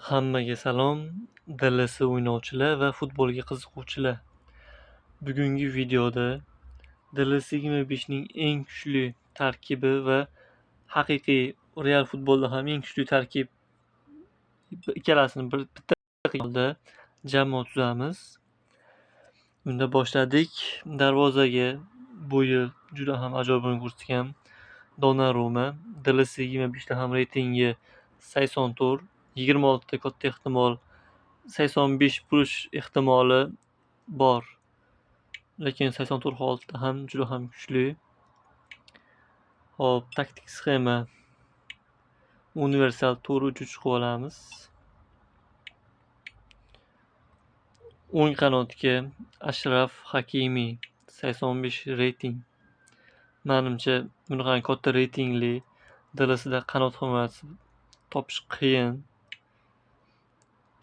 Hammaga salom, DLC o'ynovchilar va futbolga qiziquvchilar. Bugungi videoda DLC 25 ning eng kuchli tarkibi va haqiqiy real futbolda ham eng kuchli tarkib ikkalasini bitta holda jamoa tuzamiz. Unda boshladik. Darvozaga bu yil juda ham ajoyib o'yin ko'rsatgan Donnarumma. DLC 25 da ham reytingi 84, 26 ta katta ehtimol 85 bo'lish ehtimoli bor. Lekin 84 da ham juda ham kuchli. Hop, taktik sxema. Universal to'g'ri uchuvchi qilib olamiz. O'ng qanotga Ashraf Hakimi 85 reyting. Menimcha bunaqa katta reytingli DLSda qanot himoyachisi topish qiyin.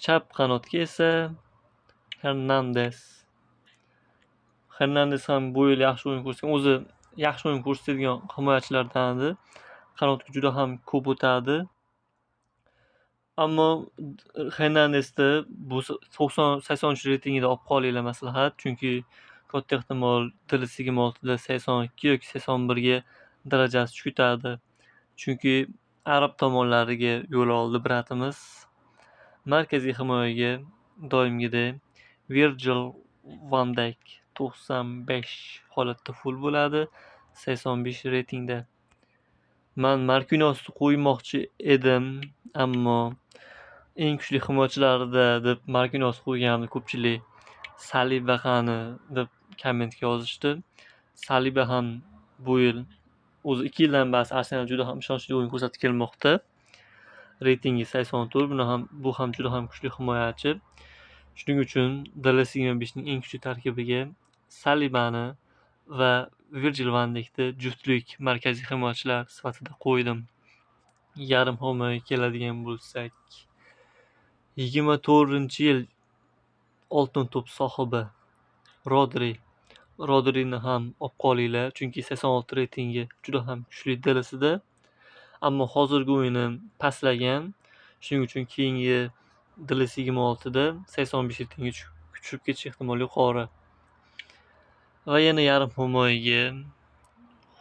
Chap qanotga esa Hernandez ham bu yil yaxshi o'yin ko'rsatgan. O'zi yaxshi o'yin ko'rsatadigan himoyachilardandir. Qanotga juda ham ko'p o'tadi. Ammo Hernandezda bu 80 reytingida olib qolinglar maslahat, chunki katta ehtimol DLC 26 da 82 yoki 81 ga darajasi tushadi. Chunki arab tomonlariga yo'l oldi bratimiz. Markaziy himoyaga doimgidek Virgil van Dijk 95 holatda full bo'ladi, 85 reytingda. Men Marquinhosni qo'ymoqchi edim, ammo eng kuchli himoyachilarda deb Marquinhos qo'yganimni ko'pchilik Saliba qani deb kommentga yozishdi. Saliba ham bu yil o'zi 2 yildan beri Arsenal juda ham ishonchli o'yin ko'rsatib kelmoqda. Reytingi 84, bu ham juda ham kuchli himoyachi. Shuning uchun DLC 25 ning eng kuchli tarkibiga Salibani va Virgil van Dijkni juftlik markaziy himoyachilar sifatida qo'ydim. Yarim himoyaga keladigan bo'lsak, 24-yil oltin to'p sohibi Rodrini ham olib qolinglar, chunki 86 reytingi juda ham kuchli DLSda. Ammo hozirgi o'yini pastlagan. Shuning uchun keyingi DLC 26 da 85 reytingga tushib ketish ehtimoli yuqori. Va yana yarim himoyaga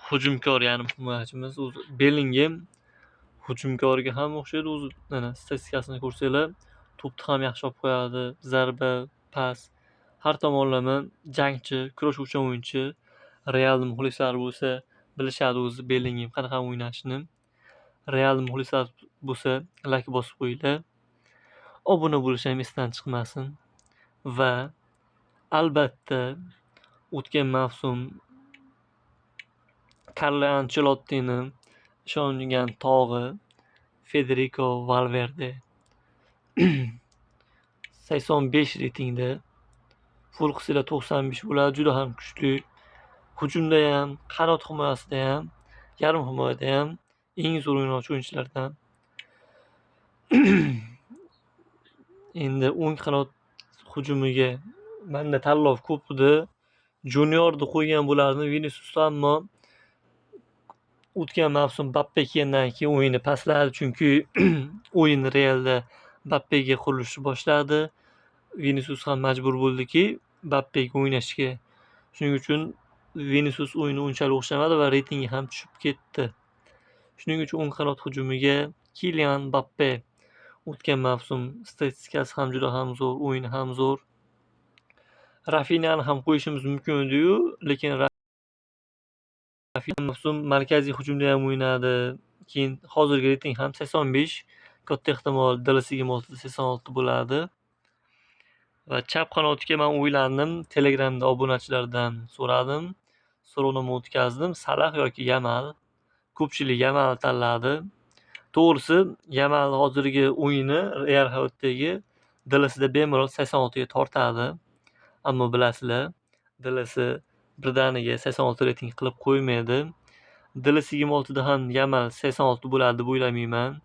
hujumkor yarim himoyachimiz Bellingham. Hujumkorga ham o'xshaydi. O'zi mana statistikasini ko'rsanglar, to'pni ham yaxshi olib qo'yadi, zarba, pas, har tomonlama jangchi, kurashuvchi o'yinchi. Real muxlislari bo'lsa bilishadi o'zi Bellingham qanaqa o'ynashini. Real muxlislar bo'lsa like bosib qo'yinglar. Obuna bo'lish ham esdan chiqmasin. Va albatta o'tgan mavsum Carlo Ancelottining ishongan tog'i Federico Valverde 85 reytingda, full qisida 95 bo'ladi, juda ham kuchli. Hujumda ham, qanot himoyasida ham, yarim himoyada ham eng zo'r o'ynovchi o'yinchilardan. Endi o'ng qanot hujumiga menda tanlov ko'p edi. Juniorni qo'ygan bo'lardim, Viniciusni, ammo o'tgan mavsum Mbappe kelgandan keyin o'yini pastladi, chunki o'yin Realda Mbappega qurilishni boshladi. Vinicius ham majbur bo'ldiki Mbappega o'ynashga. Shuning uchun Vinicius o'yini unchalik o'xshamadi va reytingi ham tushib ketdi. Shuning uchun o'ng qanot hujumiga Kylian Mbappe. O'tgan mavsum statistikasi ham juda ham zo'r, o'yini ham zo'r. Rafinhani ham qo'yishimiz mumkin edi-yu, lekin Rafinha mavsum markaziy hujumda ham o'ynadi. Keyin hozirgi reyting ham 85, katta ehtimol DLC 26 da 86 bo'ladi. Va chap qanotga men o'ylandim, Telegramda obunachilardan so'radim. So'rovnoma o'tkazdim, Salah yoki Yamal. Ko'pchilik Yamal tanladi. To'g'risi, Yamal hozirgi o'yini real hayotdagi DLSda bemalol 86 ga tortadi. Ammo bilasizlar, DLC birdaniga 86 reyting qilib qo'ymaydi. DLC 26 da ham Yamal 86 bo'ladi deb o'ylamayman.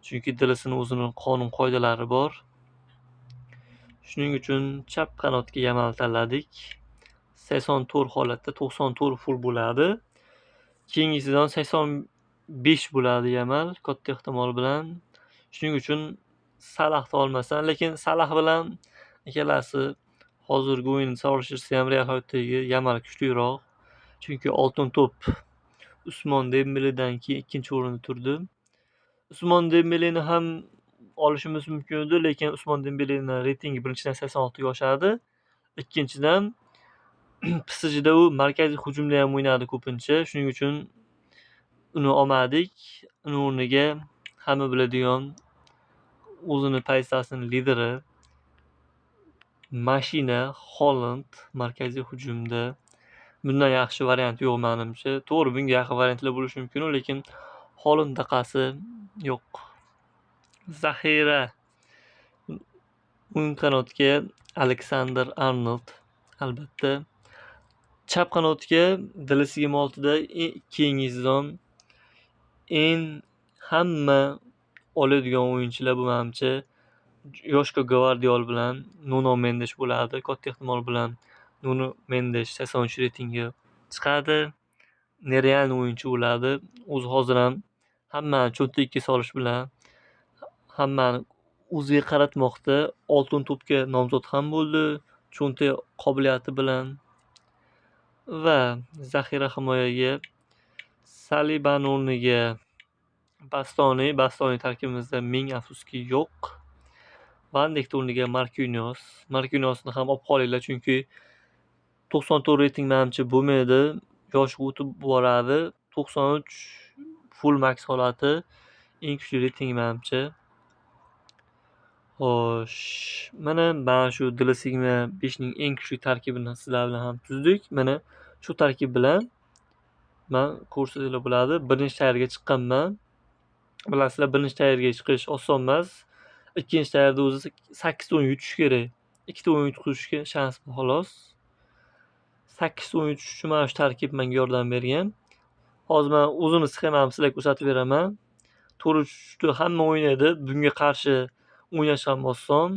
Chunki DLSning o'zining qonun qoidalari bor. Shuning uchun chap qanotga Yamal tanladik. 84 holatda 94 full bo'ladi. Keyingisidan 85 bo'ladi Yamal katta ehtimol bilan. Shuning uchun Salahni olmasam, lekin Salah bilan ikkalasi hozirgi o'yinni solishtirsa ham Real hayotdagi Yamal kuchliroq. Chunki oltin to'p Usmon Dembeledan keyin ikkinchi o'rinda turdi. Usmon Dembeleni ham olishimiz mumkin edi, lekin Usmon Dembeleni reytingi birinchidan 86 ga oshadi. Ikkinchidan PSJda u markaziy hujumda ham o'ynadi ko'pincha. Shuning uchun uni olmadik. Uni o'rniga hamma biladigan o'zini pozitsiyasining lideri mashina Holland markaziy hujumda. Bundan yaxshi variant yo'q menimcha. To'g'ri, bunga yaqin variantlar bo'lishi mumkin, lekin Holland daqasi yo'q. Zaxira o'ng qanotga Alexander Arnold, albatta. Chap qanotga DS26da keyingi sezon eng hamma oladigan o'yinchilar bu menimcha Joshko Gvardiol bilan Nuno Mendes bo'ladi. Katta ehtimol bilan Nuno Mendes 83 reytingga chiqadi. Nereal o'yinchi bo'ladi. O'zi hozir ham hammani cho'ntagiga solish bilan hammani o'ziga qaratmoqda. Oltin to'pga nomzod ham bo'ldi. Cho'ntak qobiliyati bilan va zaxira himoyaga Salibani o'rniga Bastoni tarkibimizda ming afsuski yo'q. Van Dijk o'rniga Marquinhosni ham olib qolinglar, chunki 94 reyting menimcha bo'lmaydi. Yoshi o'tib boradi. 93 full max holati eng kuchli reyting menimcha. Xo'sh, mana shu DS25 ning eng kuchli tarkibini sizlar bilan ham tuzdik. Mana shu tarkib bilan men ko'rsatib bo'ladi. Birinchi tayyorga chiqqanman. Bilasizlar, birinchi tayyorga chiqish oson emas. Ikkinchi tayyorda o'zi 8 ta o'yin yutish kerak. 2 ta o'yin yutqizishga shans bor xolos. 8 ta o'yin yutish uchun mana shu tarkib menga yordam bergan. Hozir men o'zimni sxemamni sizlarga ko'rsatib beraman. 4-3-3 hamma o'ynaydi. Bunga qarshi o'ynash ham oson.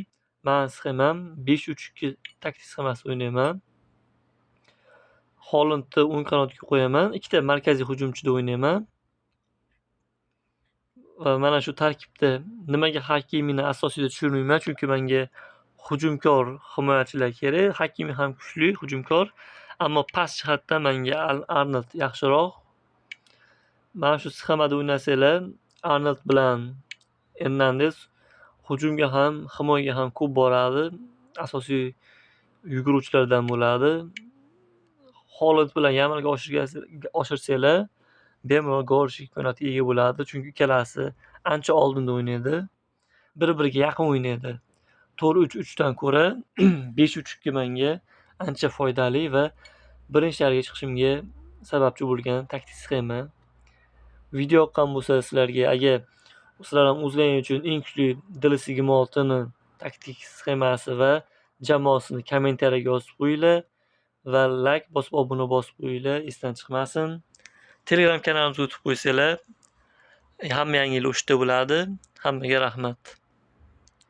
Men sxemam 5-3-2 taktik sxemasi o'ynayman. Hollandni o'ng qanotga qo'yaman. Ikkita markaziy hujumchida o'ynayman. Va mana shu tarkibda nimaga Hakimini asosiyda tushirmayman? Chunki menga hujumkor himoyachilar kerak. Hakimi ham kuchli hujumkor, ammo pas jihatdan menga Arnold yaxshiroq. Mana shu sxemada o'ynasanglar, Arnold bilan Hernandez hujumga ham, himoyaga ham ko'p boradi. Asosiy yuguruvchilardan bo'ladi. Holland bilan Yamalga oshirsanglar, bemalol gol urish imkoniyatiga ega bo'ladi, chunki ikkalasi ancha oldinda o'ynaydi. Bir-biriga yaqin o'ynaydi. 4-3-3 dan ko'ra 5-3-2 menga ancha foydali va birinchi tayyorga chiqishimga sababchi bo'lgan taktik sxema. Video yoqqan bo'lsa sizlarga, agar sizlar ham o'zlaringiz uchun eng kuchli DS26 ni taktik sxemasi va jamoasini kommentariyaga yozib qo'yinglar va like bosib, obuna bosib qo'yinglar, esdan chiqmasin. Telegram kanalimizga o'tib qo'ysanglar, hamma yangilik o'shda bo'ladi. Hammaga rahmat.